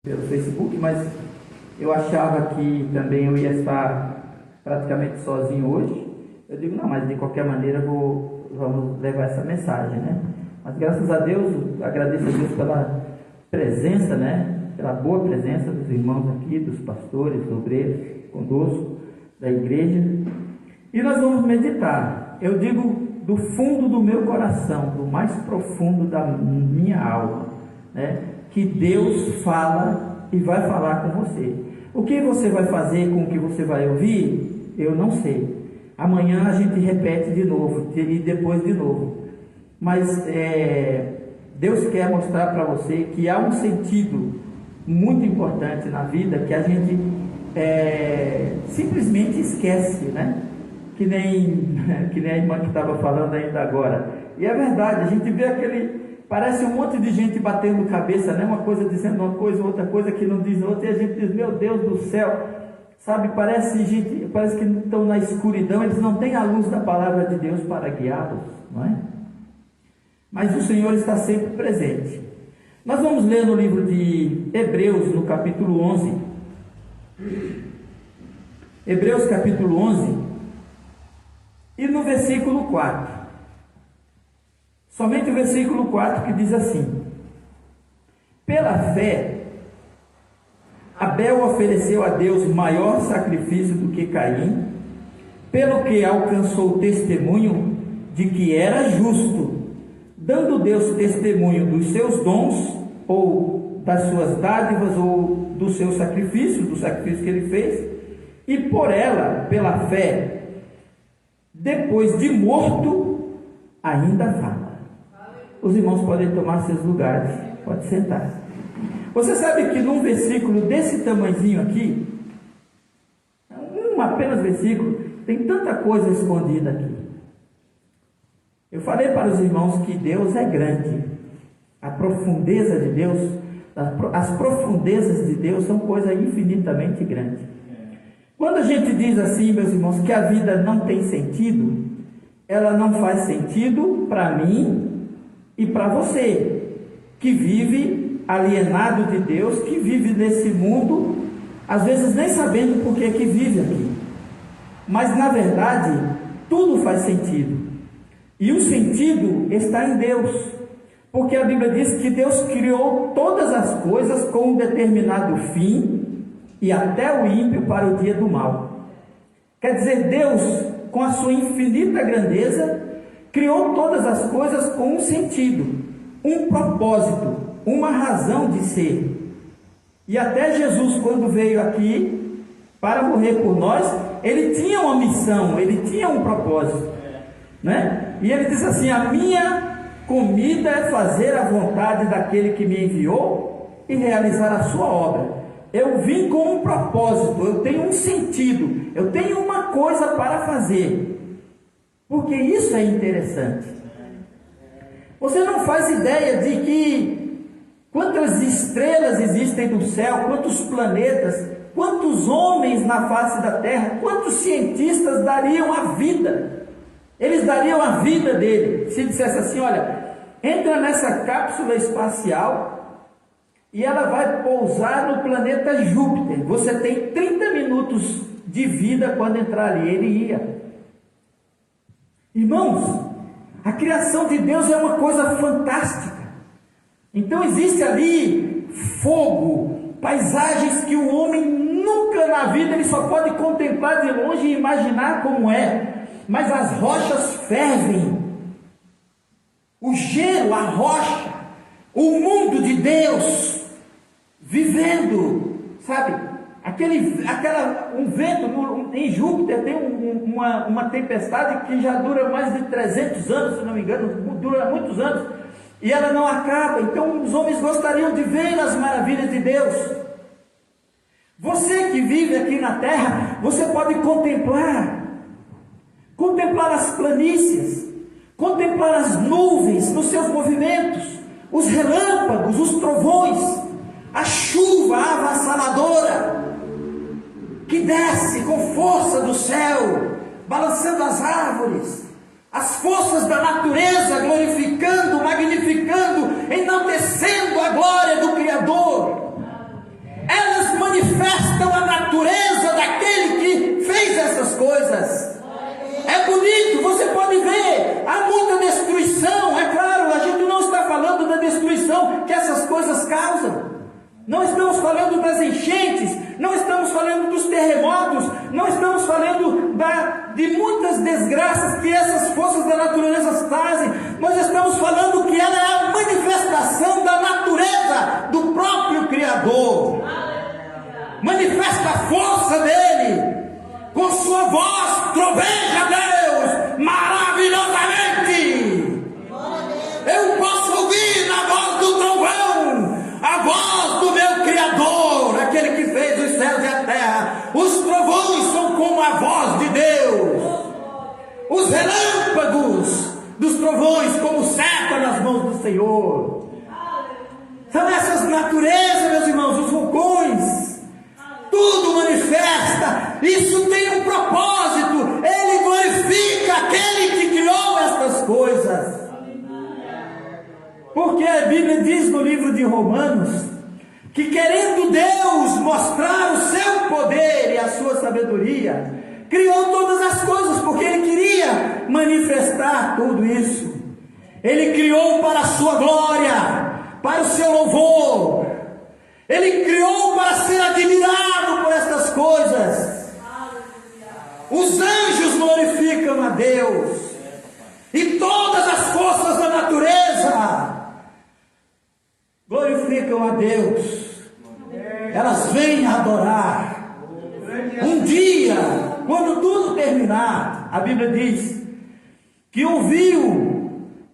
pelo Facebook, mas eu achava que também eu ia estar praticamente sozinho hoje. Eu digo, não, mas de qualquer maneira vamos levar essa mensagem, né? Mas graças a Deus, agradeço a Deus pela presença, né? Pela boa presença dos irmãos aqui, dos pastores, obreiros conosco, da igreja. E nós vamos meditar. Eu digo do fundo do meu coração, do mais profundo da minha alma, né? Que Deus fala e vai falar com você. O que você vai fazer com o que você vai ouvir, eu não sei. Amanhã a gente repete de novo e depois de novo. Mas Deus quer mostrar para você que há um sentido muito importante na vida que a gente simplesmente esquece, né? Que nem a irmã que estava falando ainda agora. E é verdade, a gente vê parece um monte de gente batendo cabeça, né? Uma coisa dizendo uma coisa, outra coisa que não diz outra, e a gente diz, meu Deus do céu, sabe, parece que estão na escuridão, eles não têm a luz da palavra de Deus para guiá-los, não é? Mas o Senhor está sempre presente. Nós vamos ler no livro de Hebreus, no capítulo 11. Hebreus capítulo 11, e no versículo 4. Somente o versículo 4 que diz assim: pela fé, Abel ofereceu a Deus maior sacrifício do que Caim, pelo que alcançou o testemunho de que era justo, dando Deus testemunho dos seus dons, ou das suas dádivas, ou do seu sacrifício, do sacrifício que ele fez, e por ela, pela fé, depois de morto, ainda fala. Os irmãos podem tomar seus lugares, pode sentar. Você sabe que num versículo desse tamanhozinho aqui, apenas versículo, tem tanta coisa escondida aqui. Eu falei para os irmãos que Deus é grande. A profundeza de Deus, as profundezas de Deus são coisa infinitamente grande. Quando a gente diz assim, meus irmãos, que a vida não tem sentido, ela não faz sentido para mim e para você, que vive alienado de Deus, que vive nesse mundo, às vezes nem sabendo por que vive aqui. Mas na verdade, tudo faz sentido. E o sentido está em Deus. Porque a Bíblia diz que Deus criou todas as coisas com um determinado fim, e até o ímpio para o dia do mal. Quer dizer, Deus, com a sua infinita grandeza, criou todas as coisas com um sentido, um propósito, uma razão de ser. E até Jesus, quando veio aqui para morrer por nós, ele tinha uma missão, ele tinha um propósito, né? E ele diz assim: a minha comida é fazer a vontade daquele que me enviou e realizar a sua obra. Eu vim com um propósito, eu tenho um sentido, eu tenho uma coisa para fazer. Porque isso é interessante. Você não faz ideia de que quantas estrelas existem no céu, quantos planetas, quantos homens na face da terra, quantos cientistas dariam a vida. Eles dariam a vida dele se dissesse assim: olha, entra nessa cápsula espacial e ela vai pousar no planeta Júpiter. Você tem 30 minutos de vida quando entrar ali. Ele ia. Irmãos, a criação de Deus é uma coisa fantástica. Então existe ali fogo, paisagens que o homem nunca na vida, ele só pode contemplar de longe e imaginar como é. Mas as rochas fervem, o gelo, a rocha, o mundo de Deus vivendo, sabe? Um vento em Júpiter tem uma tempestade que já dura mais de 300 anos, se não me engano, dura muitos anos, e ela não acaba. Então os homens gostariam de ver as maravilhas de Deus. Você que vive aqui na terra, você pode contemplar as planícies, contemplar as nuvens nos seus movimentos, os relâmpagos, os trovões, a chuva avassaladora que desce com força do céu, balançando as árvores, as forças da natureza glorificando, magnificando, enaltecendo a glória do Criador. elas manifestam a natureza daquele que fez essas coisas. É bonito, você pode ver, há muita destruição, é claro, a gente não está falando da destruição que essas coisas causam. Não estamos falando das enchentes, não estamos falando dos terremotos, não estamos falando de muitas desgraças que essas forças da natureza trazem. Nós estamos falando que ela é a manifestação da natureza do próprio Criador. Manifesta a força dele, com sua voz, troveja Deus, maravilhosamente. Eu posso ouvir na voz do trovão, a voz do meu Criador, aquele que fez os céus e a terra. Os trovões são como a voz de Deus, os relâmpagos dos trovões como seta nas mãos do Senhor. São essas naturezas, meus irmãos, os vulcões, tudo manifesta. Isso tem um propósito, ele glorifica aquele que criou estas coisas. Porque a Bíblia diz no livro de Romanos que, querendo Deus mostrar o seu poder e a sua sabedoria, criou todas as coisas, porque ele queria manifestar tudo isso. Ele criou para a sua glória, para o seu louvor. Ele criou para ser admirado por estas coisas. Os anjos glorificam a Deus, e todas as forças da natureza glorificam a Deus. Elas vêm adorar. Um dia, quando tudo terminar, a Bíblia diz que ouviu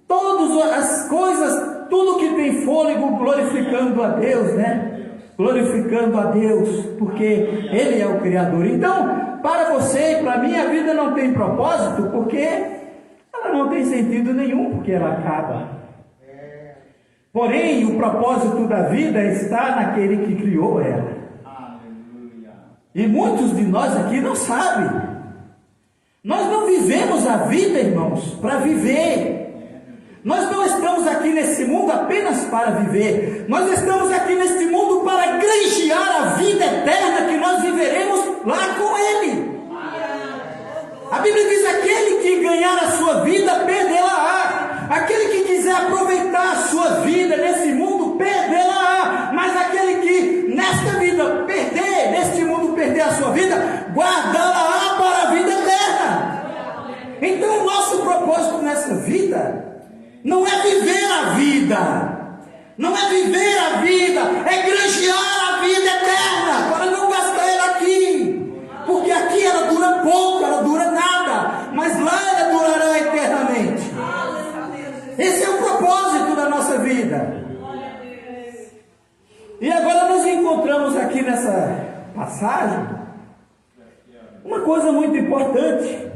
todas as coisas, tudo que tem fôlego, glorificando a Deus, né? Glorificando a Deus, porque Ele é o Criador. Então, para você e para mim, a vida não tem propósito, porque ela não tem sentido nenhum, porque ela acaba. Porém, o propósito da vida está naquele que criou ela. E muitos de nós aqui não sabem. Nós não vivemos a vida, irmãos, para viver. Nós não estamos aqui nesse mundo apenas para viver. Nós estamos aqui nesse mundo para granjear a vida eterna que nós viveremos lá com Ele. A Bíblia diz: aquele que ganhar a sua vida, perdê-la-á. Aquele que quiser aproveitar a sua vida nesse mundo, perdê-la-á. Mas aquele que nesta vida perder, neste mundo perder a sua vida, guardá-la-á para a vida eterna. Então o nosso propósito nessa vida não é viver a vida, não é viver a vida, é granjear a vida eterna, para não gastar ela aqui, porque aqui ela dura pouco, ela dura nada, mas lá ela durará eternamente. Esse é o propósito da nossa vida. E agora nós encontramos aqui nessa passagem uma coisa muito importante.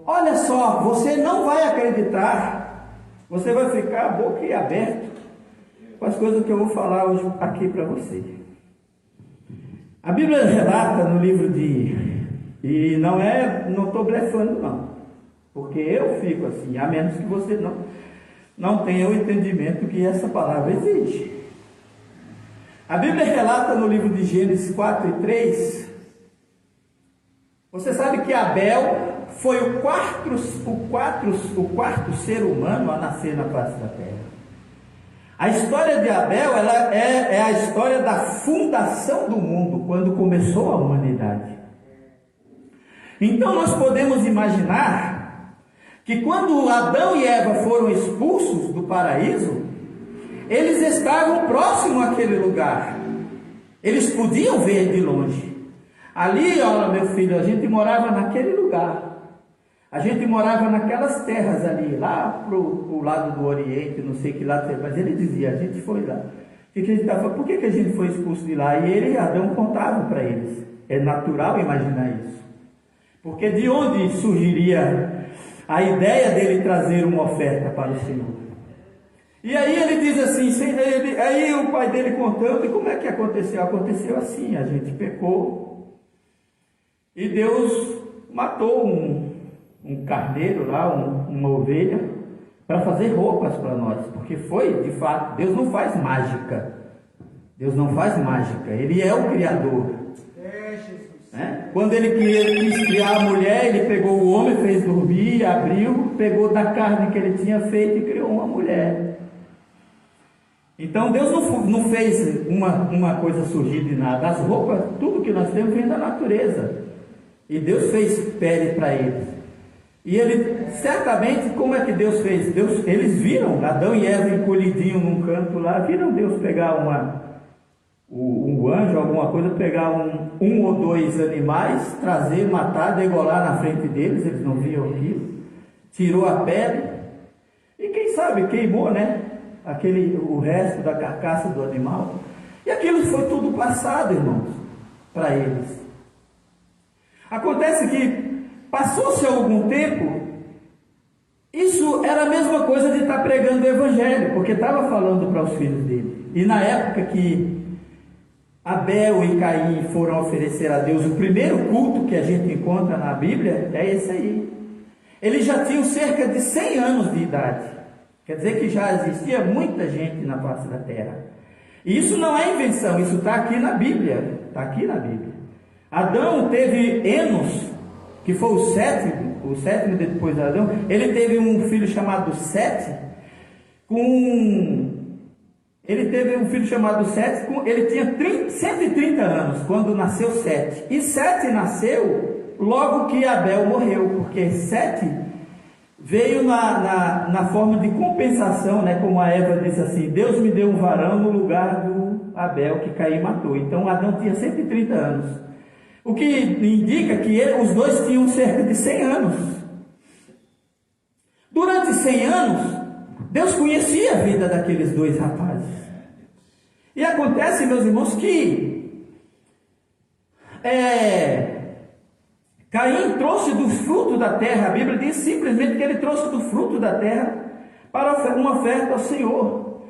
Olha só, você não vai acreditar, você vai ficar boquiaberto com as coisas que eu vou falar hoje aqui para você. A Bíblia relata no livro e não estou blefando não, porque eu fico assim, a menos que você não tenha o entendimento que essa palavra existe. A Bíblia relata no livro de Gênesis 4:3, você sabe que Abel foi o quarto ser humano a nascer na face da terra. A história de Abel, ela é a história da fundação do mundo, quando começou a humanidade. Então nós podemos imaginar que quando Adão e Eva foram expulsos do paraíso, eles estavam próximos àquele lugar. Eles podiam ver de longe. Ali, olha, meu filho, a gente morava naquele lugar. A gente morava naquelas terras ali, lá pro lado do Oriente, não sei que lado, mas ele dizia, a gente foi lá. Por que a gente foi expulso de lá? E ele e Adão contavam para eles. É natural imaginar isso. Porque de onde surgiria a ideia dele trazer uma oferta para o Senhor? E aí ele diz assim, aí o pai dele contando, e como é que aconteceu? Aconteceu assim, a gente pecou, e Deus matou um carneiro lá, uma ovelha, para fazer roupas para nós, porque foi, de fato, Deus não faz mágica. Deus não faz mágica, Ele é o Criador. Né? Quando Ele quis criar a mulher, Ele pegou o homem, fez dormir, abriu, pegou da carne que Ele tinha feito e criou uma mulher. Então Deus não fez uma coisa surgir de nada. As roupas, tudo que nós temos vem da natureza. E Deus fez pele para eles. E Ele, certamente, como é que Deus fez? Eles viram Adão e Eva encolhidinho num canto lá, viram Deus pegar um anjo, alguma coisa, pegar um ou dois animais, trazer, matar, degolar na frente deles, eles não viam aquilo, tirou a pele, e quem sabe queimou, né? O resto da carcaça do animal, e aquilo foi tudo passado, irmãos, para eles. Acontece que passou-se algum tempo, isso era a mesma coisa de estar pregando o Evangelho, porque estava falando para os filhos dele. E na época que Abel e Caim foram oferecer a Deus o primeiro culto que a gente encontra na Bíblia, é esse aí. Eles já tinham cerca de 100 anos de idade. Quer dizer que já existia muita gente na face da terra. E isso não é invenção, isso está aqui na Bíblia. Está aqui na Bíblia. Adão teve Enos, que foi o sétimo depois de Adão. Ele teve um filho chamado Sete. Ele tinha 130 anos quando nasceu Sete. E Sete nasceu logo que Abel morreu, porque Sete veio na forma de compensação, né? Como a Eva disse assim: Deus me deu um varão no lugar do Abel que Caim matou. Então Adão tinha 130 anos. O que indica que os dois tinham cerca de 100 anos. Durante 100 anos, Deus conhecia a vida daqueles dois rapazes. E acontece, meus irmãos, que Caim trouxe do fruto da terra. A Bíblia diz simplesmente que ele trouxe do fruto da terra para uma oferta ao Senhor.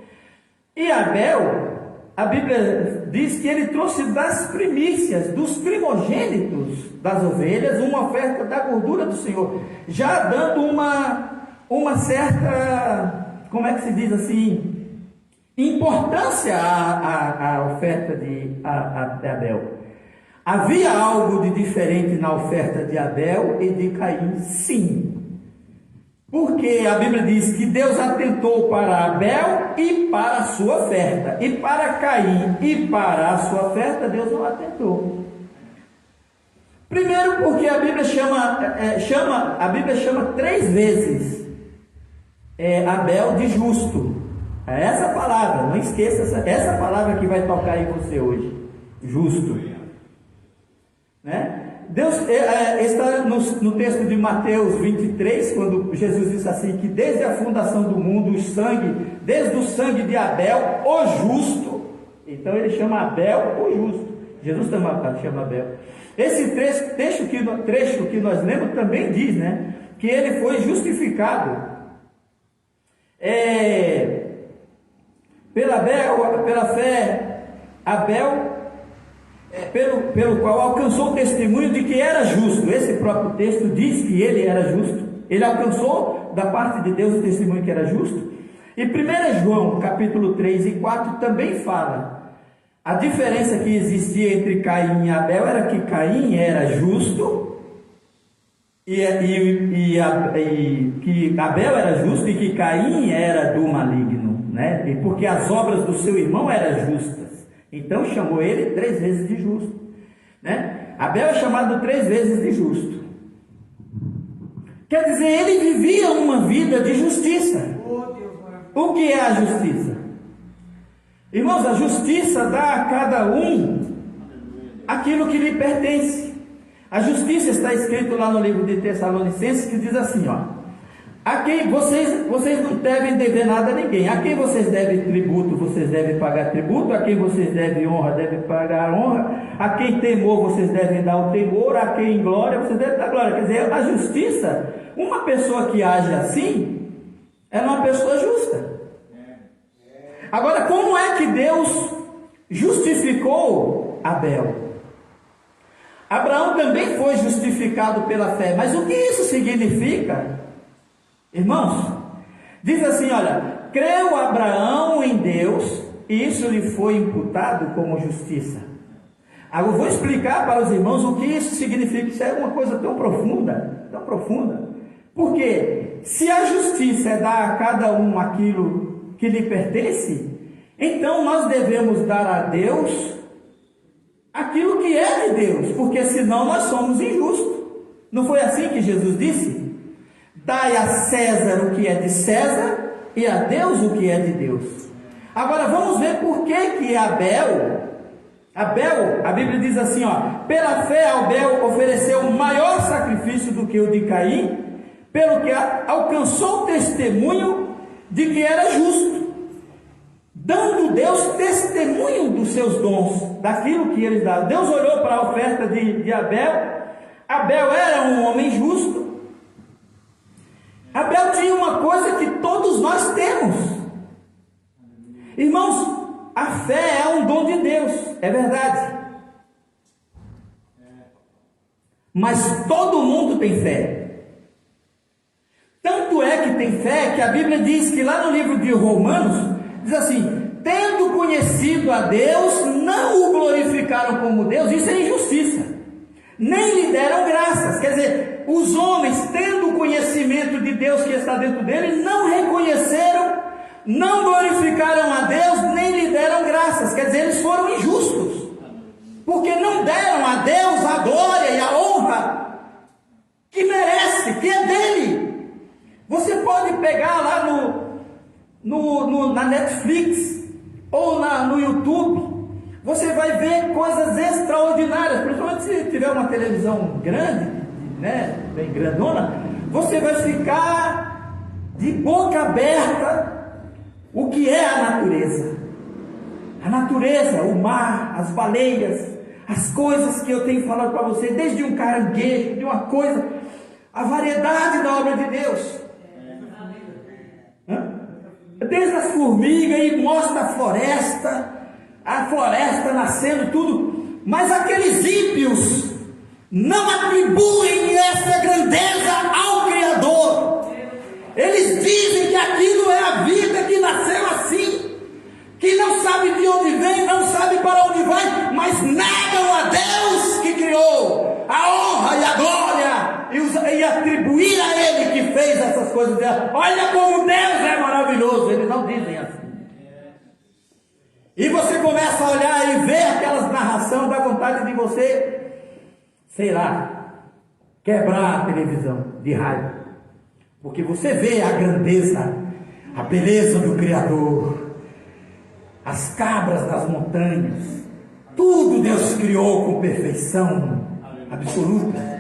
E Abel, a Bíblia diz que ele trouxe das primícias, dos primogênitos das ovelhas, uma oferta da gordura do Senhor, já dando uma certa, como é que se diz assim, importância à oferta de Abel. Havia algo de diferente na oferta de Abel e de Caim? Sim. Porque a Bíblia diz que Deus atentou para Abel e para a sua oferta. E para Caim e para a sua oferta, Deus não atentou. Primeiro porque a Bíblia chama 3 vezes Abel de justo. É essa palavra, não esqueça essa palavra que vai tocar em você hoje. Justo. Né? Deus está no texto de Mateus 23, quando Jesus disse assim, que desde a fundação do mundo, desde o sangue de Abel, o justo, então ele chama Abel o justo, Jesus também chama Abel. Esse trecho que nós lemos também diz, né, que ele foi justificado pela fé, Abel, pelo qual alcançou o testemunho de que era justo. Esse próprio texto diz que ele era justo. Ele alcançou da parte de Deus o testemunho que era justo. E 1 João capítulo 3 e 4 também fala. A diferença que existia entre Caim e Abel era que Caim era justo e que Abel era justo e que Caim era do maligno, né? E porque as obras do seu irmão eram justas. Então chamou ele 3 vezes de justo, né? Abel é chamado 3 vezes de justo. Quer dizer, ele vivia uma vida de justiça. O que é a justiça? Irmãos, a justiça dá a cada um aquilo que lhe pertence. A justiça está escrito lá no livro de Tessalonicenses, que diz assim, ó: a quem vocês não devem dever nada a ninguém. A quem vocês devem tributo, vocês devem pagar tributo. A quem vocês devem honra, devem pagar honra. A quem temor, vocês devem dar o temor. A quem glória, vocês devem dar glória. Quer dizer, a justiça, uma pessoa que age assim, ela é uma pessoa justa. Agora, como é que Deus justificou Abel? Abraão também foi justificado pela fé. Mas o que isso significa? Irmãos, diz assim, olha: creu Abraão em Deus e isso lhe foi imputado como justiça. Agora eu vou explicar para os irmãos o que isso significa. Isso é uma coisa tão profunda, tão profunda. Porque se a justiça é dar a cada um aquilo que lhe pertence, então nós devemos dar a Deus aquilo que é de Deus, porque senão nós somos injustos. Não foi assim que Jesus disse? Dai a César o que é de César e a Deus o que é de Deus. Agora vamos ver por que Abel, a Bíblia diz assim, pela fé Abel ofereceu um maior sacrifício do que o de Caim, pelo que alcançou o testemunho de que era justo, dando Deus testemunho dos seus dons, daquilo que eles davam. Deus olhou para a oferta de Abel. Abel era um homem justo. Abel tinha uma coisa que todos nós temos. Irmãos, a fé é um dom de Deus, é verdade. Mas todo mundo tem fé. Tanto é que tem fé que a Bíblia diz que lá no livro de Romanos, diz assim: tendo conhecido a Deus, não o glorificaram como Deus. Isso é injustiça, nem lhe deram graças. Quer dizer, os homens, tendo o conhecimento de Deus que está dentro deles, não reconheceram, não glorificaram a Deus, nem lhe deram graças. Quer dizer, eles foram injustos, porque não deram a Deus a glória e a honra que merece, que é dele. Você pode pegar lá na Netflix ou no YouTube, você vai ver coisas extraordinárias, principalmente se tiver uma televisão grande, né, bem grandona, você vai ficar de boca aberta o que é a natureza. A natureza, o mar, as baleias, as coisas que eu tenho falado para você, desde um caranguejo, de uma coisa, a variedade da obra de Deus. Desde as formigas, e mostra a floresta nascendo, tudo. Mas aqueles ímpios não atribuem essa grandeza ao Criador. Eles dizem que aquilo é a vida que nasceu assim, que não sabe de onde vem, não sabe para onde vai, mas negam a Deus que criou, a honra e a glória, e atribuir a Ele que fez essas coisas. Olha como Deus é maravilhoso. Eles não dizem assim. E você começa a olhar e ver aquelas narrações, dá vontade de você, sei lá, quebrar a televisão de raiva, porque você vê a grandeza, a beleza do Criador, as cabras das montanhas, tudo Deus criou com perfeição absoluta,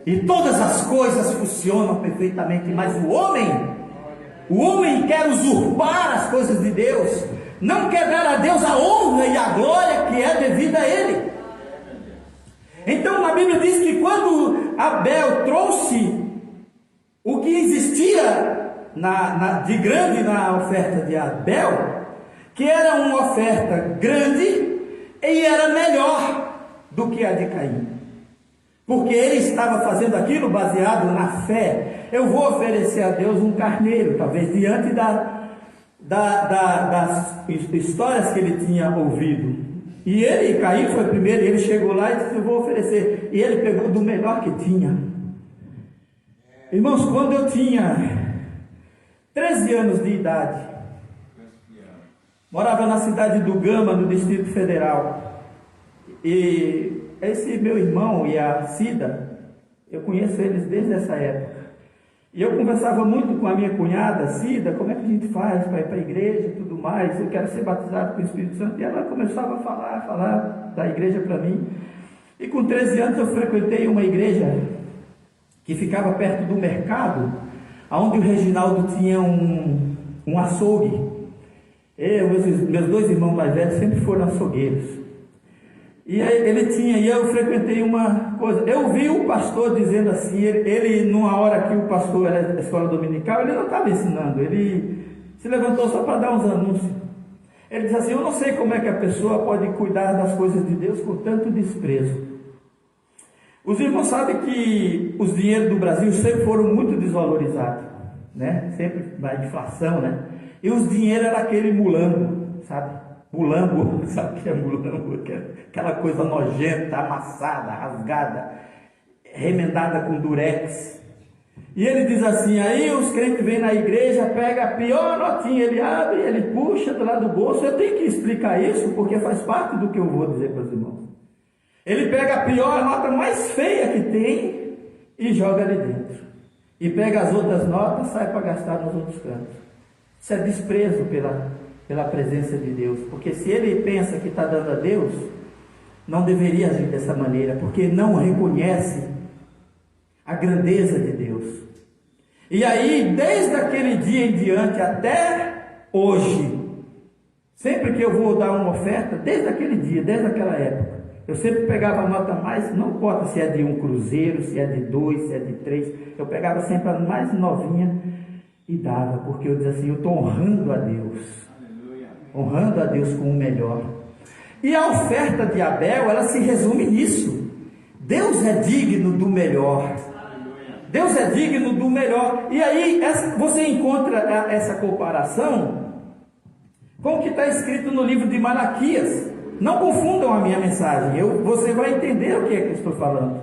e todas as coisas funcionam perfeitamente. Mas o homem quer usurpar as coisas de Deus, não quer dar a Deus a honra e a glória que é devida a Ele. Então a Bíblia diz que quando Abel trouxe o que existia de grande na oferta de Abel, que era uma oferta grande e era melhor do que a de Caim, porque ele estava fazendo aquilo baseado na fé. Eu vou oferecer a Deus um carneiro, talvez diante das histórias que ele tinha ouvido. E Caim foi primeiro, ele chegou lá e disse: eu vou oferecer. E ele pegou do melhor que tinha. Irmãos, quando eu tinha 13 anos de idade, morava na cidade do Gama, no Distrito Federal. E esse meu irmão e a Cida, eu conheço eles desde essa época. E eu conversava muito com a minha cunhada, Cida, como é que a gente faz para ir para a igreja e tudo mais. Eu quero ser batizado com o Espírito Santo. E ela começava a falar da igreja para mim. E com 13 anos eu frequentei uma igreja que ficava perto do mercado, onde o Reginaldo tinha um açougue. Meus dois irmãos mais velhos sempre foram açougueiros. E aí eu frequentei uma coisa, eu vi o pastor dizendo assim, ele numa hora que o pastor era da escola dominical, ele não estava ensinando, ele se levantou só para dar uns anúncios. Ele disse assim: eu não sei como é que a pessoa pode cuidar das coisas de Deus com tanto desprezo. Os irmãos sabem que os dinheiros do Brasil sempre foram muito desvalorizados, né? Sempre na inflação, né? E os dinheiros era aquele mulambo, sabe? mulambo, sabe o que é mulambo? Aquela coisa nojenta, amassada, rasgada, remendada com durex. E ele diz assim, aí os crentes vêm na igreja, pega a pior notinha, ele abre, ele puxa do lado do bolso. Eu tenho que explicar isso, porque faz parte do que eu vou dizer para os irmãos. Ele pega a pior nota mais feia que tem e joga ali dentro. E pega as outras notas e sai para gastar nos outros cantos. Isso é desprezo pela presença de Deus. Porque se ele pensa que está dando a Deus, não deveria agir dessa maneira, porque não reconhece a grandeza de Deus. E aí, desde aquele dia em diante até hoje, sempre que eu vou dar uma oferta, desde aquele dia, desde aquela época, eu sempre pegava a nota mais, não importa se é de 1 cruzeiro, se é de 2, se é de 3, eu pegava sempre a mais novinha e dava, porque eu dizia assim, eu estou honrando a Deus. Aleluia. Honrando a Deus com o melhor. E a oferta de Abel, ela se resume nisso. Deus é digno do melhor. Deus é digno do melhor. E aí você encontra essa comparação com o que está escrito no livro de Malaquias. Não confundam a minha mensagem, você vai entender o que é que eu estou falando.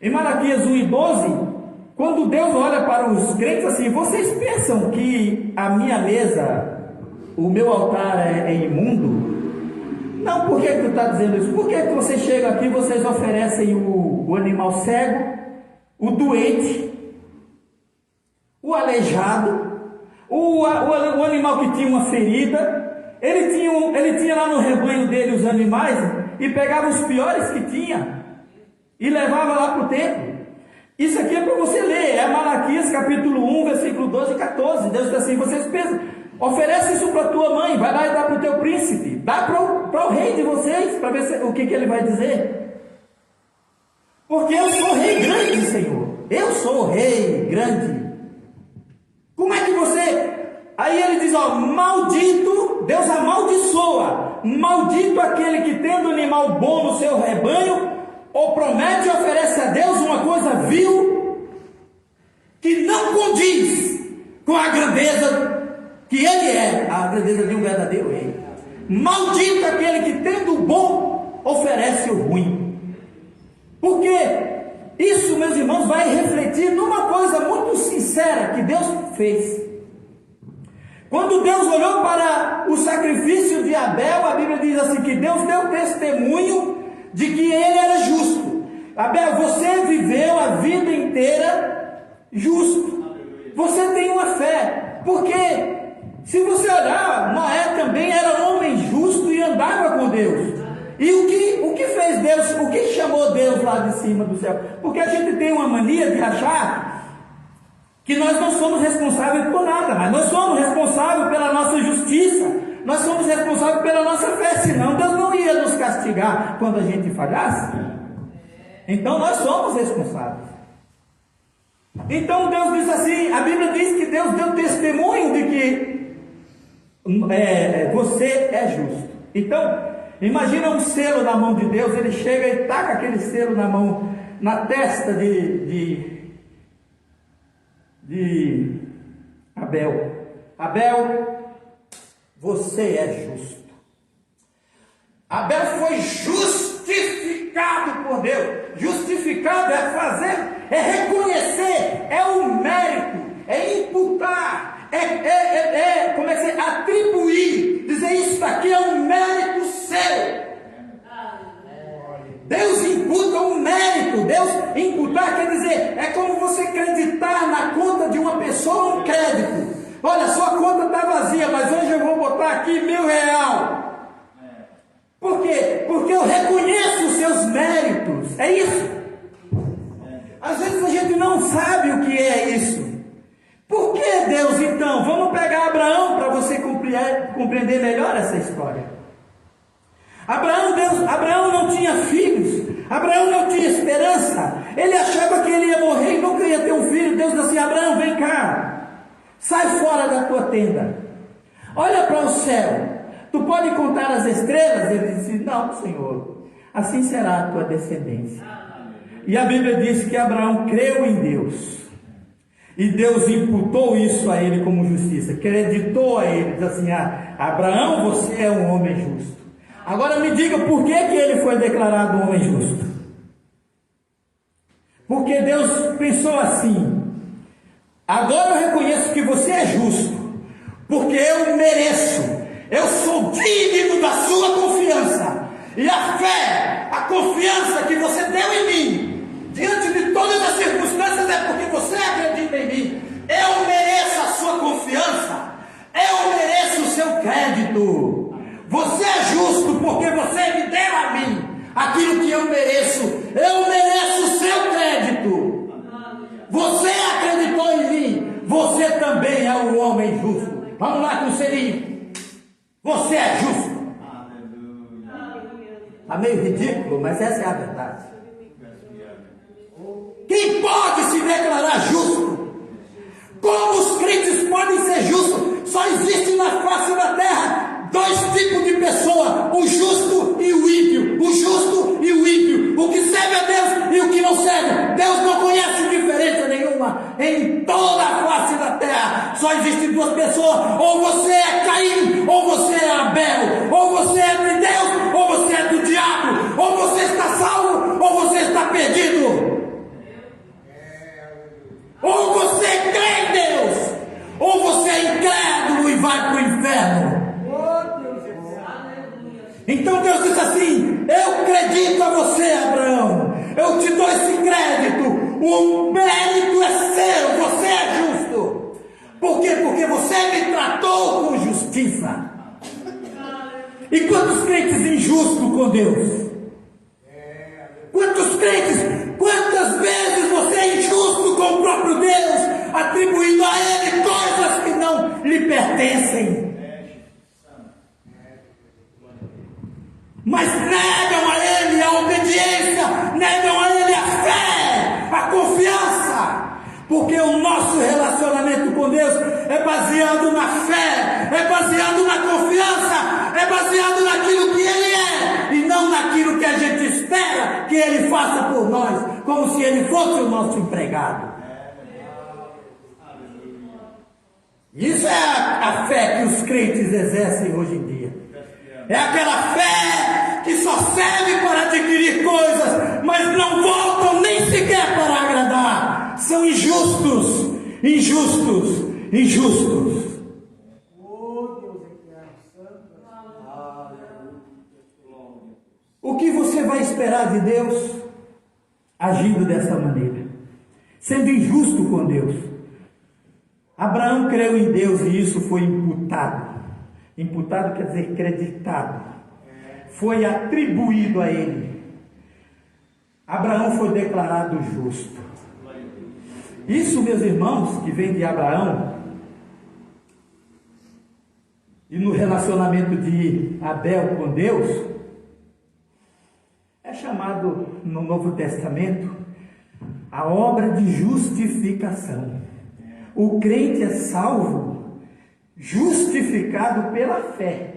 Em Malaquias 1:12, quando Deus olha para os crentes assim, vocês pensam que a minha mesa, o meu altar é imundo? Não, por que tu está dizendo isso? Por que você chega aqui e vocês oferecem o animal cego, o doente, o aleijado, o animal que tinha uma ferida? Ele tinha lá no rebanho dele os animais e pegava os piores que tinha e levava lá para o templo. Isso aqui é para você ler, é Malaquias capítulo 1, versículo 12 e 14. Deus diz assim, vocês pensam, oferece isso para tua mãe, vai lá e dá para o teu príncipe, dá para o rei de vocês, para ver o que ele vai dizer. Porque eu sou rei grande, Senhor, eu sou rei grande. Como é que você... Aí ele diz, maldito, Deus amaldiçoa, maldito aquele que tendo animal bom no seu rebanho, ou promete e oferece a Deus uma coisa vil, que não condiz com a grandeza que ele é, a grandeza de um verdadeiro rei. Maldito aquele que tendo o bom, oferece o ruim. Porque isso, meus irmãos, vai refletir numa coisa muito sincera que Deus fez. Quando Deus olhou para o sacrifício de Abel, a Bíblia diz assim, que Deus deu testemunho de que ele era justo. Abel, você viveu a vida inteira justo. Você tem uma fé. Porque, se você olhar, Noé também era homem justo e andava com Deus. E o que fez Deus, o que chamou Deus lá de cima do céu? Porque a gente tem uma mania de achar que nós não somos responsáveis por nada, mas nós somos responsáveis pela nossa justiça, nós somos responsáveis pela nossa fé, senão Deus não ia nos castigar quando a gente falhasse. Então nós somos responsáveis. Então Deus diz assim, a Bíblia diz que Deus deu testemunho de que você é justo. Então, imagina um selo na mão de Deus, ele chega e taca aquele selo na testa de Abel. Abel, você é justo. Abel foi justificado por Deus. Justificado é reconhecer, é o mérito, é imputar, como é que se atribuir, dizer isso daqui é um mérito seu. Deus imputa um mérito. Deus imputar quer dizer, é como você acreditar na conta de uma pessoa um crédito. Olha, sua conta está vazia, mas hoje eu vou botar aqui R$1.000. Por quê? Porque eu reconheço os seus méritos. É isso. Às vezes a gente não sabe o que é isso. Por que Deus então? Vamos pegar Abraão para você compreender melhor essa história. Abraão não tinha filhos, Abraão não tinha esperança, ele achava que ele ia morrer e não queria ter um filho. Deus disse assim, Abraão, vem cá, sai fora da tua tenda, olha para o céu, tu pode contar as estrelas? Ele disse, não, Senhor, assim será a tua descendência. E a Bíblia diz que Abraão creu em Deus, E Deus imputou isso a ele como justiça, acreditou a ele, diz assim: Abraão, você é um homem justo. Agora me diga, por que ele foi declarado um homem justo? Porque Deus pensou assim: agora eu reconheço que você é justo, porque eu mereço, eu sou digno da sua confiança. E a fé, a confiança que você deu em mim, diante de todas as circunstâncias, é porque você acredita em mim. Eu mereço a sua confiança, eu mereço o seu crédito. Você é justo porque você me deu a mim aquilo que eu mereço o seu crédito. Você acreditou em mim, você também é um homem justo. Vamos lá com o selinho. Você é justo. Está meio ridículo, mas essa é a verdade. Quem pode se declarar justo? Como os crentes podem ser justos? Só existe na face da terra dois tipos de pessoa: o justo e o ímpio. O justo e o ímpio, o que serve a Deus e o que não serve. Deus não conhece diferença nenhuma em toda a face da terra. Só existem duas pessoas: ou você é Caim, ou você é Abel, ou você é de Deus, ou você é do diabo, ou você está salvo, ou você está perdido. Ou você crê em Deus, ou você é incrédulo e vai para o inferno. Então Deus diz assim: eu acredito a você, Abraão, eu te dou esse crédito, o mérito é seu, você é justo. Por quê? Porque você me tratou com justiça. E quantos crentes injustos com Deus? Quantos crentes, quantas vezes você é injusto com o próprio Deus, atribuindo a Ele coisas que não lhe pertencem? Mas negam a Ele a obediência, negam a Ele a fé, a confiança, porque o nosso relacionamento com Deus é baseado na fé, é baseado na confiança, é baseado naquilo que Ele é, e não naquilo que a gente espera que Ele faça por nós, como se Ele fosse o nosso empregado. Isso é a fé que os crentes exercem hoje em dia. É aquela fé que só serve para adquirir coisas, mas não voltam nem sequer para agradar. São injustos, injustos, injustos. O que você vai esperar de Deus agindo dessa maneira? Sendo injusto com Deus. Abraão creu em Deus e isso foi imputado. Imputado quer dizer creditado. Foi atribuído a ele. Abraão foi declarado justo. Isso, meus irmãos, que vem de Abraão, e no relacionamento de Abel com Deus, é chamado no Novo Testamento a obra de justificação. O crente é salvo, justificado pela fé.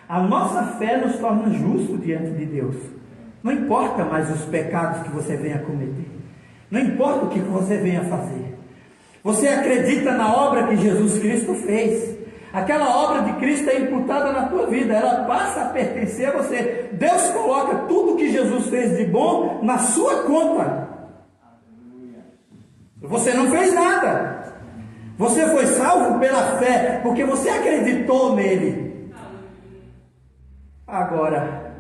A nossa fé nos torna justos diante de Deus. Não importa mais os pecados que você venha cometer, não importa o que você venha fazer. Você acredita na obra que Jesus Cristo fez. Aquela obra de Cristo é imputada na tua vida, ela passa a pertencer a você. Deus coloca tudo que Jesus fez de bom na sua conta. Você não fez nada. Você foi salvo pela fé, porque você acreditou nele. Agora,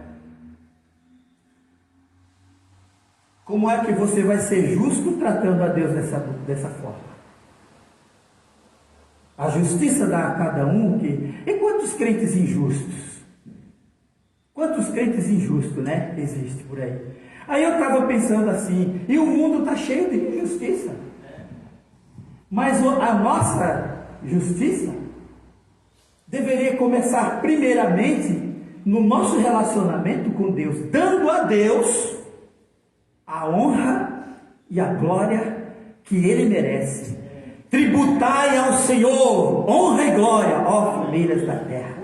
como é que você vai ser justo tratando a Deus dessa forma? A justiça dá a cada um que... E quantos crentes injustos? Quantos crentes injustos, né? Existe por aí. Aí eu estava pensando assim, e o mundo está cheio de injustiça. Mas a nossa justiça deveria começar primeiramente no nosso relacionamento com Deus, dando a Deus a honra e a glória que Ele merece. Tributai ao Senhor honra e glória, ó famílias da terra,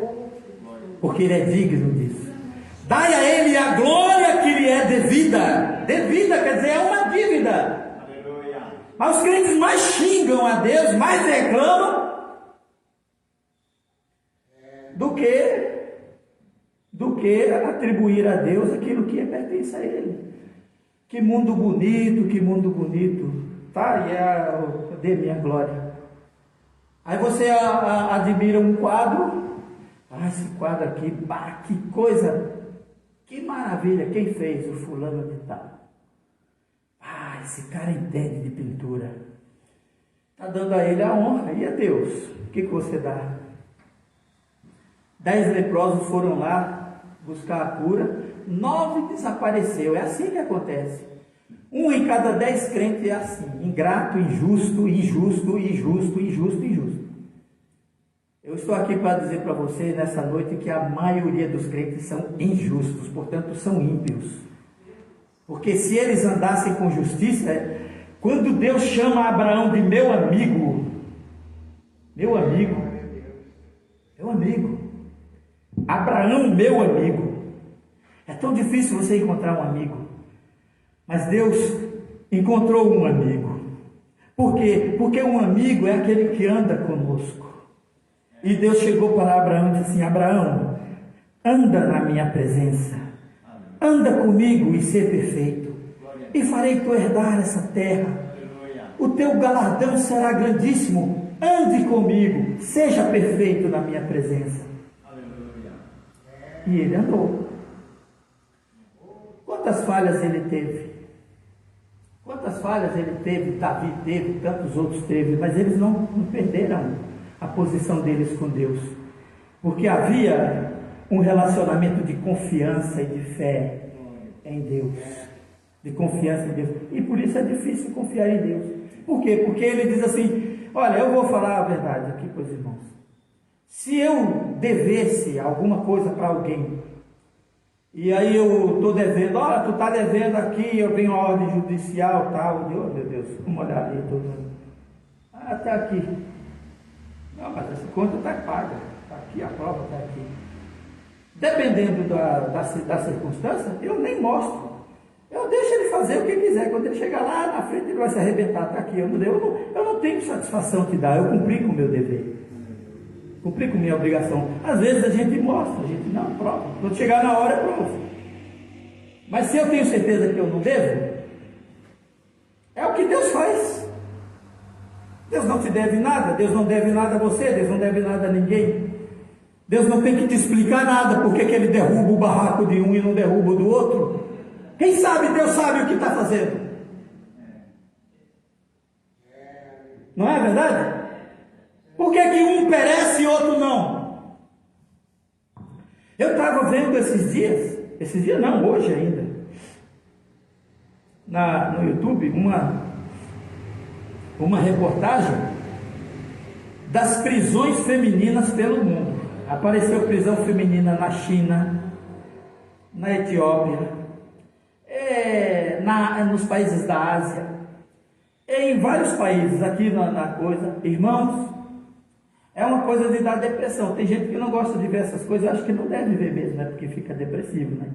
porque Ele é digno disso. Dai a Ele a glória que lhe é devida. Devida quer dizer é uma dívida. Mas os crentes mais xingam a Deus, mais reclamam, do que atribuir a Deus aquilo que pertence a Ele. Que mundo bonito, que mundo bonito. Tá, e dê minha glória. Aí você admira um quadro. Ah, esse quadro aqui, bah, que coisa, que maravilha, quem fez? O fulano de tal. Ah, esse cara entende de pintura. Está dando a ele a honra. E a Deus? O que você dá? 10 leprosos foram lá buscar a cura, 9 desapareceu. É assim que acontece. 1 em cada 10 crentes é assim: ingrato, injusto, injusto, injusto, injusto, injusto. Eu estou aqui para dizer para você nessa noite que a maioria dos crentes são injustos, portanto são ímpios. Porque se eles andassem com justiça, quando Deus chama Abraão de meu amigo, Abraão, meu amigo, é tão difícil você encontrar um amigo, mas Deus encontrou um amigo. Por quê? Porque um amigo é aquele que anda conosco. E Deus chegou para Abraão e disse assim: Abraão, anda na minha presença, anda comigo e ser perfeito, e farei tu herdar essa terra, o teu galardão será grandíssimo, ande comigo, seja perfeito na minha presença. E ele andou. Quantas falhas ele teve? Quantas falhas ele teve, Davi teve, tantos outros teve, mas eles não perderam a posição deles com Deus, porque havia um relacionamento de confiança e de fé em Deus, de confiança em Deus, e por isso é difícil confiar em Deus. Por quê? Porque ele diz assim: olha, eu vou falar a verdade aqui para os irmãos, se eu devesse alguma coisa para alguém, e aí eu estou devendo, olha, tu está devendo aqui, eu venho a ordem judicial, tal, oh meu Deus, vamos olhar ali, até aqui. Não, mas essa conta está paga, está aqui, a prova está aqui. Dependendo da circunstância, eu nem mostro. Eu deixo ele fazer o que quiser. Quando ele chegar lá na frente, ele vai se arrebentar. Está aqui, eu não tenho satisfação de dar. Eu cumpri com o meu dever, cumpri com a minha obrigação. Às vezes a gente mostra, a gente não, prova. Quando chegar na hora, é prova. Mas se eu tenho certeza que eu não devo, é o que Deus faz. Deus não te deve nada, Deus não deve nada a você, Deus não deve nada a ninguém. Deus não tem que te explicar nada, porque que ele derruba o barraco de um e não derruba o do outro. Quem sabe, Deus sabe o que está fazendo. Não é verdade? Por que que um perece e outro não? Eu estava vendo esses dias não, hoje ainda, no YouTube, uma reportagem das prisões femininas pelo mundo. Apareceu prisão feminina na China, na Etiópia, nos países da Ásia, em vários países, aqui na coisa. Irmãos, é uma coisa de dar depressão. Tem gente que não gosta de ver essas coisas, eu acho que não deve ver mesmo, né? Porque fica depressivo, né?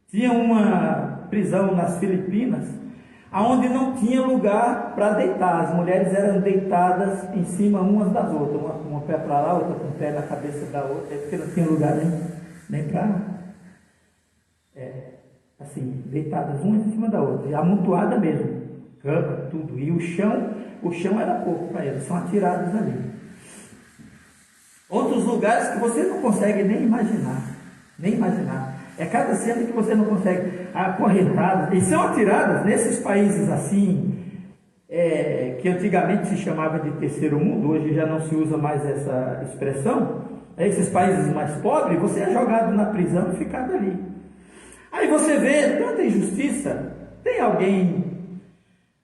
Tinha uma prisão nas Filipinas, aonde não tinha lugar para deitar. As mulheres eram deitadas em cima umas das outras, uma com o pé para lá, outra com o pé na cabeça da outra, porque não tinha lugar nem para, assim, deitadas umas em cima da outra, e amontoada mesmo, cama, tudo, e o chão era pouco para eles, são atirados ali. Outros lugares que você não consegue nem imaginar, é cada cena que você não consegue, acorrentadas, e são atiradas nesses países assim, que antigamente se chamava de terceiro mundo, hoje já não se usa mais essa expressão, esses países mais pobres, você é jogado na prisão e ficado ali. Aí você vê tanta injustiça. Tem alguém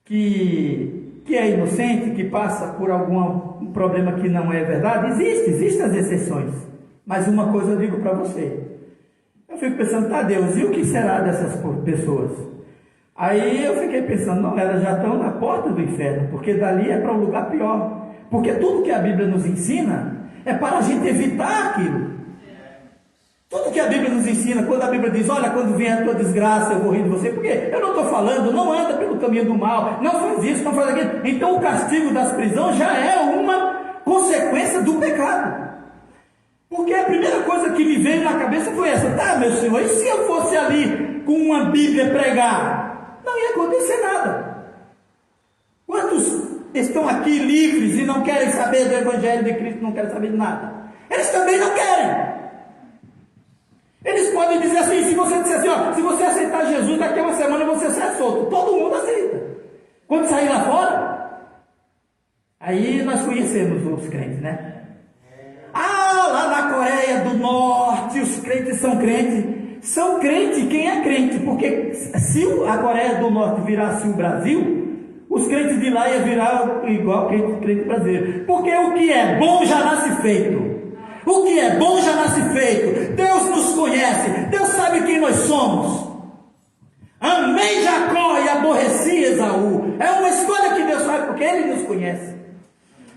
que é inocente, que passa por algum problema que não é verdade? Existem as exceções, mas uma coisa eu digo para você, eu fico pensando, tá Deus, e o que será dessas pessoas? Aí eu fiquei pensando, não, elas já estão na porta do inferno, porque dali é para um lugar pior, porque tudo que a Bíblia nos ensina é para a gente evitar aquilo. Tudo que a Bíblia nos ensina, quando a Bíblia diz, olha, quando vier a tua desgraça, eu vou rir de você, porque eu não estou falando, não anda pelo caminho do mal, não faz isso, não faz aquilo. Então o castigo das prisões já é uma consequência do pecado. Porque a primeira coisa que me veio na cabeça foi essa: tá, meu senhor, e se eu fosse ali com uma Bíblia pregar? Não ia acontecer nada. Quantos estão aqui livres e não querem saber do Evangelho de Cristo, não querem saber de nada? Eles também não querem. Eles podem dizer assim, se você disser assim, ó, se você aceitar Jesus, daqui a uma semana você sai solto. Todo mundo aceita. Quando sair lá fora, aí nós conhecemos os crentes, né? Ah, lá na Coreia do Norte, os crentes são crentes. São crentes quem é crente, porque se a Coreia do Norte virasse o Brasil, os crentes de lá iam virar igual crente brasileiro. Porque o que é bom já nasce feito. O que é bom já nasce feito. Deus nos conhece. Deus sabe quem nós somos. Amei Jacó e aborreci Esaú. É uma escolha que Deus faz, porque Ele nos conhece.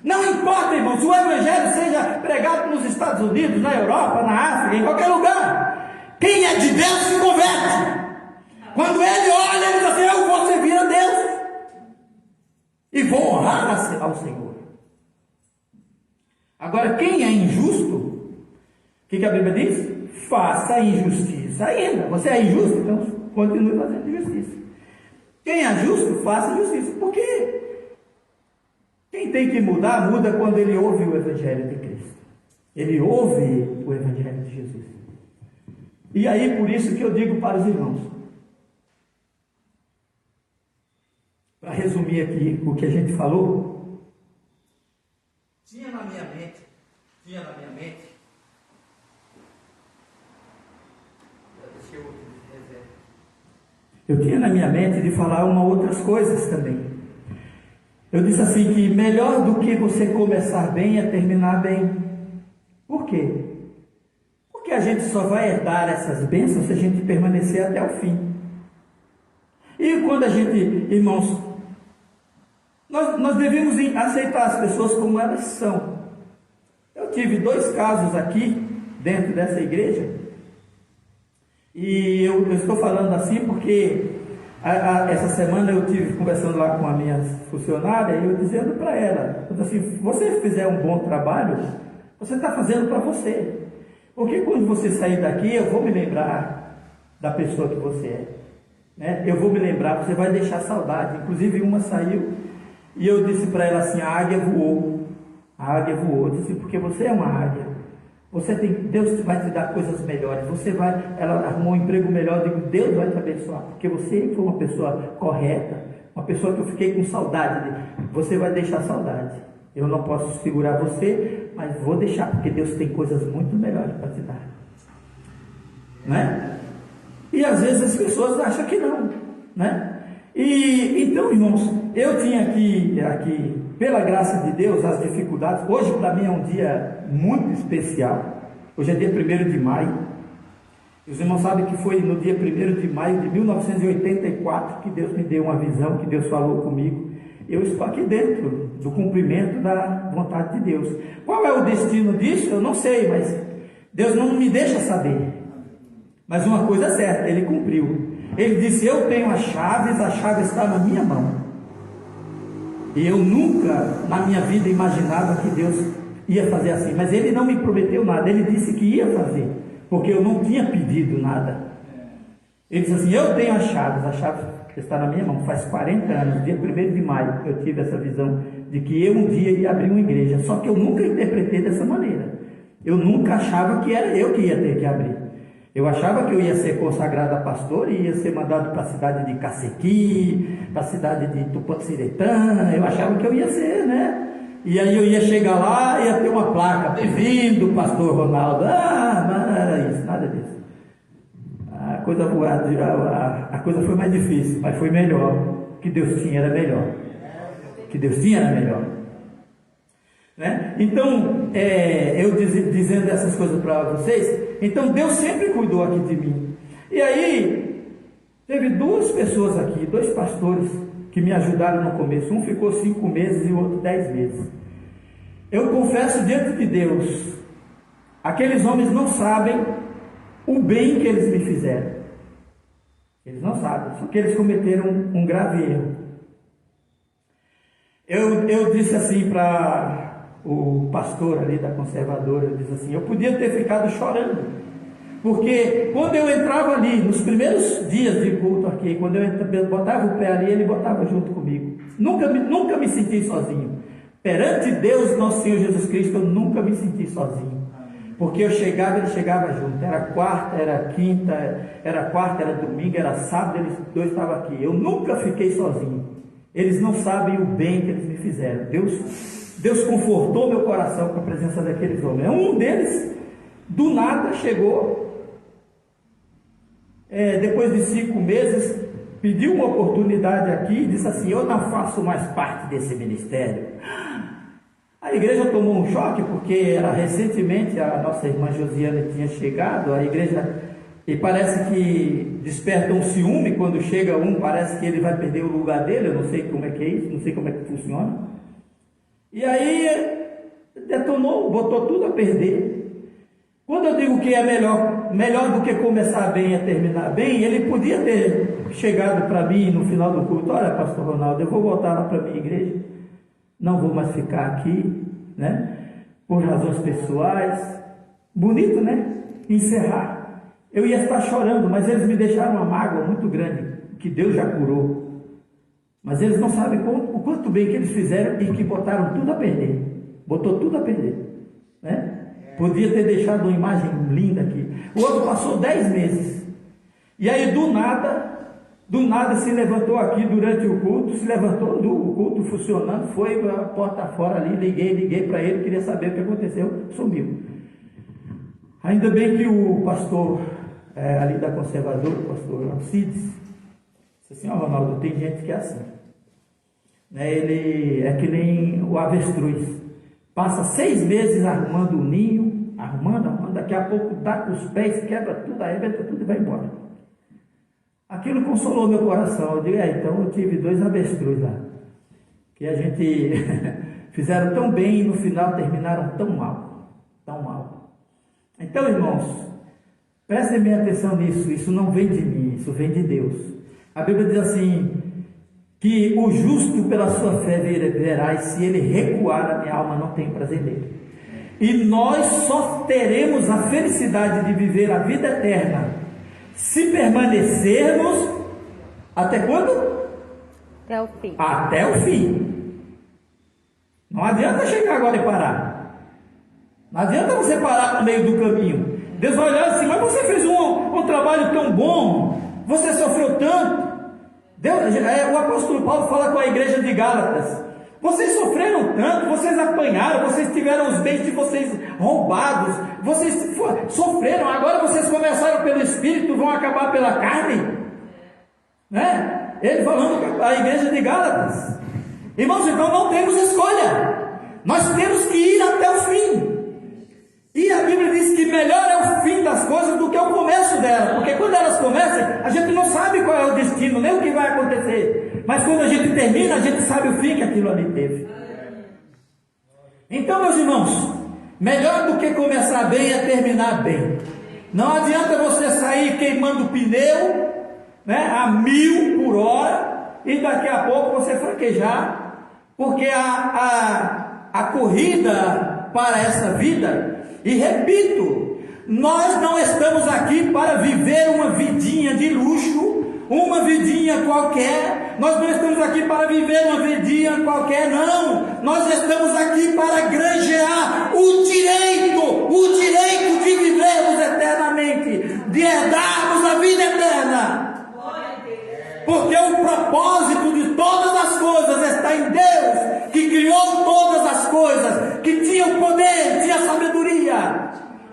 Não importa, irmãos, se o Evangelho seja pregado nos Estados Unidos, na Europa, na África, em qualquer lugar. Quem é de Deus se converte. Quando ele olha, ele diz assim: eu vou servir a Deus e vou honrar ao Senhor. Agora, quem é injusto, o que a Bíblia diz? Faça injustiça ainda. Você é injusto, então continue fazendo injustiça. Quem é justo, faça justiça. Por quê? Quem tem que mudar, muda quando ele ouve o Evangelho de Cristo. Ele ouve o Evangelho de Jesus. E aí, por isso que eu digo para os irmãos, para resumir aqui o que a gente falou, tinha na minha mente, eu tinha na minha mente de falar outras coisas também. Eu disse assim, que melhor do que você começar bem é terminar bem. Por quê? Porque a gente só vai herdar essas bênçãos se a gente permanecer até o fim. E quando a gente, irmãos, nós devemos aceitar as pessoas como elas são. Eu tive 2 casos aqui, dentro dessa igreja, e eu estou falando assim porque essa semana eu tive conversando lá com a minha funcionária, e eu dizendo para ela, eu disse assim, se você fizer um bom trabalho, você está fazendo para você. Porque quando você sair daqui, eu vou me lembrar da pessoa que você é. Né? Eu vou me lembrar, você vai deixar saudade. Inclusive uma saiu, e eu disse para ela assim, a águia voou. Eu disse, porque você é uma águia. Deus vai te dar coisas melhores. Ela arrumou um emprego melhor. Eu digo, Deus vai te abençoar, porque você foi uma pessoa correta, uma pessoa que eu fiquei com saudade. Você vai deixar saudade. Eu não posso segurar você, mas vou deixar, porque Deus tem coisas muito melhores para te dar. Né? E às vezes as pessoas acham que não, né? E então, irmãos, eu tinha aqui, pela graça de Deus, as dificuldades. Hoje para mim é um dia muito especial. Hoje é dia 1º de maio. Os irmãos sabem que foi no dia 1º de maio de 1984 que Deus me deu uma visão, que Deus falou comigo. Eu estou aqui dentro do cumprimento da vontade de Deus. Qual é o destino disso? Eu não sei, mas Deus não me deixa saber. Mas uma coisa é certa, Ele cumpriu. Ele disse, eu tenho as chaves, a chave está na minha mão. E eu nunca na minha vida imaginava que Deus ia fazer assim. Mas Ele não me prometeu nada, Ele disse que ia fazer, porque eu não tinha pedido nada. Ele disse assim, eu tenho as chaves, a chave está na minha mão. Faz 40 anos, dia 1º de maio, eu tive essa visão de que eu um dia ia abrir uma igreja. Só que eu nunca interpretei dessa maneira. Eu nunca achava que era eu que ia ter que abrir. Eu achava que eu ia ser consagrado a pastor e ia ser mandado para a cidade de Cacequi, para a cidade de Tupanciretã. Eu achava que eu ia ser, né? E aí eu ia chegar lá e ia ter uma placa, bem-vindo, pastor Ronaldo. Mas não era isso, nada disso. A coisa foi mais difícil, mas foi melhor. O que Deus tinha era melhor. O que Deus tinha era melhor. Né? Então, eu dizendo essas coisas para vocês, então Deus sempre cuidou aqui de mim. E aí, teve 2 pessoas aqui, 2 pastores, que me ajudaram no começo. Um ficou 5 meses e o outro 10 meses. Eu confesso diante de Deus, aqueles homens não sabem o bem que eles me fizeram. Eles não sabem, só que eles cometeram um grave erro. Eu disse assim para o pastor ali da conservadora, eu disse assim, eu podia ter ficado chorando, porque quando eu entrava ali, nos primeiros dias de culto aqui, quando eu botava o pé ali, ele botava junto comigo. Nunca me senti sozinho. Perante Deus, nosso Senhor Jesus Cristo, eu nunca me senti sozinho. Porque eu chegava, ele chegava junto. Era quarta, era quinta, era quarta, era domingo, era sábado, eles dois estavam aqui. Eu nunca fiquei sozinho. Eles não sabem o bem que eles me fizeram. Deus confortou meu coração com a presença daqueles homens. Um deles, do nada, chegou, depois de 5 meses, pediu uma oportunidade aqui e disse assim, eu não faço mais parte desse ministério. A igreja tomou um choque, porque recentemente a nossa irmã Josiane tinha chegado, a igreja, e parece que desperta um ciúme quando chega parece que ele vai perder o lugar dele, eu não sei como é que é isso, não sei como é que funciona. E aí detonou, botou tudo a perder. Quando eu digo que é melhor do que começar bem é terminar bem, ele podia ter chegado para mim no final do culto, olha, pastor Ronaldo, eu vou voltar lá para a minha igreja, não vou mais ficar aqui, né? Por razões pessoais. Bonito, né? Encerrar. Eu ia estar chorando, mas eles me deixaram uma mágoa muito grande, que Deus já curou. Mas eles não sabem o quanto bem que eles fizeram e que botaram tudo a perder. Botou tudo a perder, né? Podia ter deixado uma imagem linda aqui. O outro passou 10 meses. E aí do nada se levantou aqui durante o culto, o culto funcionando, foi a porta fora ali, liguei para ele, queria saber o que aconteceu, sumiu. Ainda bem que o pastor ali da conservadora, o pastor Alcides, disse assim, Ronaldo, tem gente que é assim, né? Ele é que nem o avestruz, passa 6 meses arrumando o ninho, arrumando, daqui a pouco dá com os pés, quebra tudo, arrebenta tudo e vai embora. Aquilo consolou meu coração. Eu digo, então eu tive 2 avestruz lá, que a gente fizeram tão bem e no final terminaram tão mal, tão mal. Então, irmãos, prestem bem atenção nisso, isso não vem de mim, isso vem de Deus. A Bíblia diz assim, que o justo pela sua fé verá, e se ele recuar, a minha alma não tem prazer nele. E nós só teremos a felicidade de viver a vida eterna se permanecermos até quando? Até o fim. Até o fim. Não adianta chegar agora e parar. Não adianta você parar no meio do caminho. Deus vai olhar assim, mas você fez um trabalho tão bom, você sofreu tanto. O apóstolo Paulo fala com a igreja de Gálatas, vocês sofreram tanto, vocês apanharam, vocês tiveram os bens de vocês roubados, vocês sofreram, agora vocês começaram pelo Espírito, vão acabar pela carne, né? Ele falando com a igreja de Gálatas. Irmãos, então não temos escolha, nós temos que ir até o fim. E a Bíblia diz que melhor é o fim das coisas do que o começo delas, porque quando elas começam, a gente não sabe qual é o destino, nem o que vai acontecer, mas quando a gente termina, a gente sabe o fim que aquilo ali teve. Então, meus irmãos, melhor do que começar bem é terminar bem. Não adianta você sair queimando pneu, né, a 1000 por hora, e daqui a pouco você fraquejar, porque a corrida para essa vida, e repito, nós não estamos aqui para viver uma vidinha de luxo, uma vidinha qualquer, nós não estamos aqui para viver uma vidinha qualquer, não, nós estamos aqui para granjear o direito de vivermos eternamente, de herdarmos a vida eterna, porque o propósito de todas as coisas está em Deus, que criou todas as coisas, que tinha o poder, tinha a sabedoria,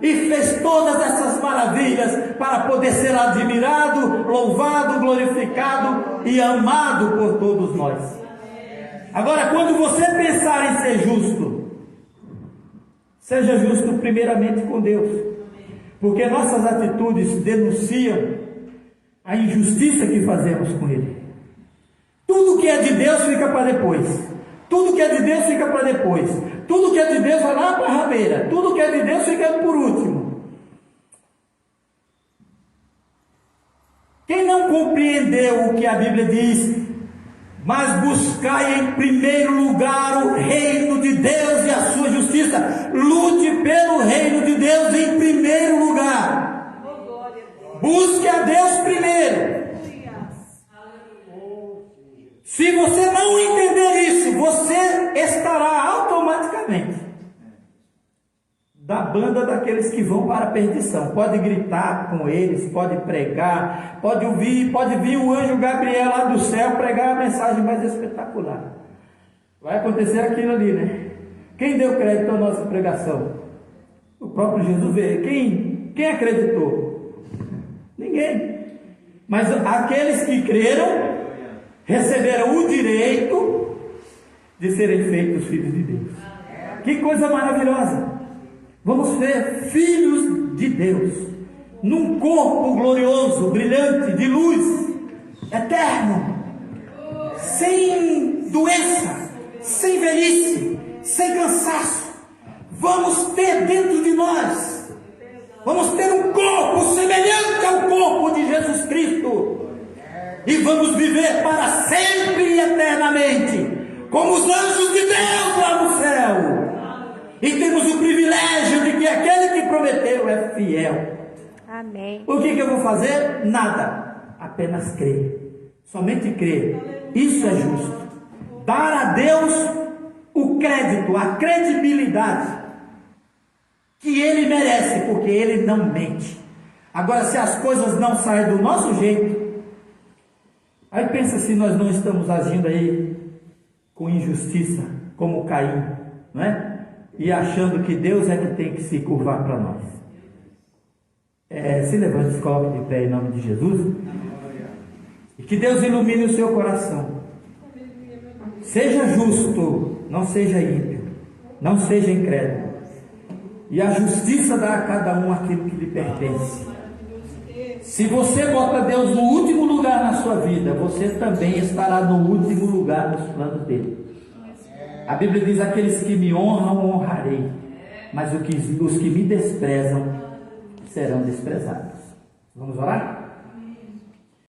e fez todas essas maravilhas para poder ser admirado, louvado, glorificado e amado por todos nós. Agora, quando você pensar em ser justo, seja justo primeiramente com Deus, porque nossas atitudes denunciam a injustiça que fazemos com Ele. Tudo que é de Deus fica para depois. Tudo que é de Deus fica para depois. Tudo que é de Deus vai lá para a rabeira. Tudo que é de Deus fica por último. compreendeu o que a Bíblia diz, mas buscai em primeiro lugar o reino de Deus e a sua justiça. Lute pelo reino de Deus em primeiro lugar. Busque a Deus primeiro. Se você não entender isso, você estará automaticamente da banda daqueles que vão para a perdição. Pode gritar com eles, pode pregar, pode vir o anjo Gabriel lá do céu pregar a mensagem mais espetacular. Vai acontecer aquilo ali, né? Quem deu crédito à nossa pregação? O próprio Jesus veio. Quem acreditou? Ninguém. Mas aqueles que creram receberam o direito de serem feitos filhos de Deus. Que coisa maravilhosa! Vamos ser filhos de Deus, num corpo glorioso, brilhante, de luz, eterno, sem doença, sem velhice, sem cansaço. Vamos ter dentro de nós, vamos ter um corpo semelhante ao corpo de Jesus Cristo, e vamos viver para sempre e eternamente, como os anjos de Deus lá no céu. E temos o privilégio de que aquele que prometeu é fiel. Amém. O que eu vou fazer? Nada. Apenas crer. Somente crer. Isso é justo. Dar a Deus o crédito, a credibilidade que Ele merece, porque Ele não mente. Agora, se as coisas não saem do nosso jeito, aí pensa se nós não estamos agindo aí com injustiça, como Caim, não é? E achando que Deus é que tem que se curvar para nós. Se levante, se coloque de pé em nome de Jesus. E que Deus ilumine o seu coração. Seja justo, não seja ímpio, não seja incrédulo. E a justiça dá a cada um aquilo que lhe pertence. Se você bota Deus no último lugar na sua vida, você também estará no último lugar nos planos dele. A Bíblia diz: aqueles que me honram, honrarei, mas os que me desprezam serão desprezados. Vamos orar?